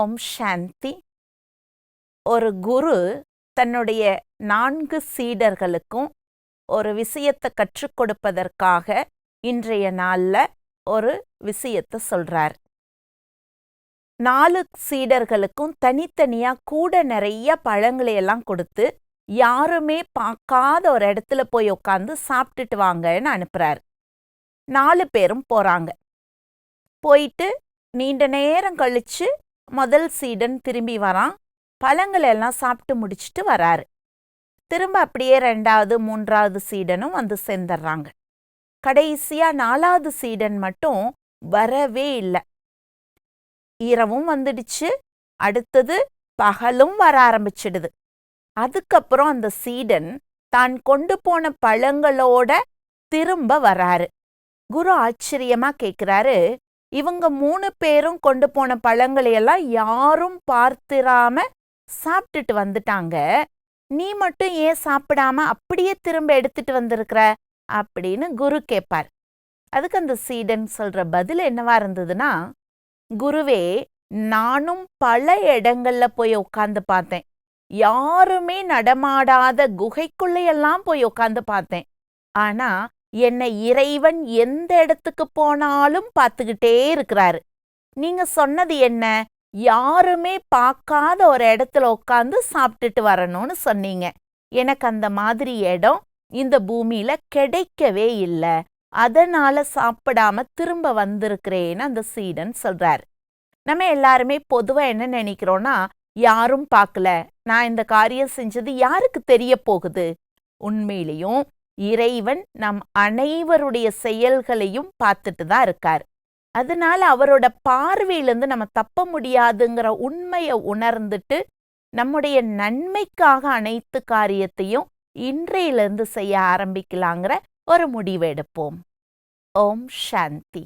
ஓம் சாந்தி. ஒரு குரு தன்னுடைய 4 சீடர்களுக்கும் ஒரு விஷயத்தை கற்றுக் கொடுப்பதற்காக இன்றைய நாள்ல ஒரு விஷயத்தை சொல்றார். 4 சீடர்களுக்கும் தனித்தனியா கூட நிறைய பழங்களை எல்லாம் கொடுத்து யாருமே பார்க்காத ஒரு இடத்துல போய் உட்காந்து சாப்பிட்டுட்டு வாங்கன்னு அனுப்புறாரு. 4 பேரும் போறாங்க. போயிட்டு நீண்ட நேரம் கழிச்சு முதல் சீடன் திரும்பி வரான். பழங்களை எல்லாம் சாப்பிட்டு முடிச்சுட்டு வராரு. திரும்ப அப்படியே 2வது 3வது சீடனும் வந்து சேர்ந்துடுறாங்க. கடைசியா 4வது சீடன் மட்டும் வரவே இல்லை. இரவும் வந்துடுச்சு, அடுத்தது பகலும் வர ஆரம்பிச்சிடுது. அதுக்கப்புறம் அந்த சீடன் தான் கொண்டு போன பழங்களோட திரும்ப வராரு. குரு ஆச்சரியமா கேக்குறாரு, இவங்க 3 பேரும் கொண்டு போன பழங்களையெல்லாம் யாரும் பார்த்திராம சாப்பிட்டுட்டு வந்துட்டாங்க, நீ மட்டும் ஏன் சாப்பிடாம அப்படியே திரும்ப எடுத்துட்டு வந்திருக்கிற அப்படின்னு குரு கேட்பார். அதுக்கு அந்த சீடன் சொல்ற பதில் என்னவா இருந்ததுன்னா, குருவே, நானும் பல இடங்கள்ல போய் உட்காந்து பார்த்தேன். யாருமே நடமாடாத குகைக்குள்ளையெல்லாம் போய் உட்காந்து பார்த்தேன். ஆனா என்னை இறைவன் எந்த இடத்துக்கு போனாலும் பார்த்துக்கிட்டே இருக்கிறாரு. நீங்க சொன்னது என்ன? யாருமே பார்க்காத ஒரு இடத்துல உட்காந்து சாப்பிட்டுட்டு வரணும்னு சொன்னீங்க. எனக்கு அந்த மாதிரி இடம் இந்த பூமியில கிடைக்கவே இல்லை. அதனால சாப்பிடாம திரும்ப வந்திருக்கிறேன்னு அந்த சீடன் சொல்றாரு. நம்ம எல்லாருமே பொதுவா என்ன நினைக்கிறோம்னா, யாரும் பார்க்கல, நான் இந்த காரியம் செஞ்சது யாருக்கு தெரிய போகுது? உண்மையிலையும் இறைவன் நம் அனைவருடைய செயல்களையும் பார்த்துட்டு தான் இருக்கார். அதனால அவரோட பார்வையிலிருந்து நம்ம தப்ப முடியாதுங்கிற உண்மையை உணர்ந்துட்டு நம்முடைய நன்மைக்காக அனைத்து காரியத்தையும் இன்றையிலிருந்து செய்ய ஆரம்பிக்கலாங்கிற ஒரு முடிவு எடுப்போம். ஓம் சாந்தி.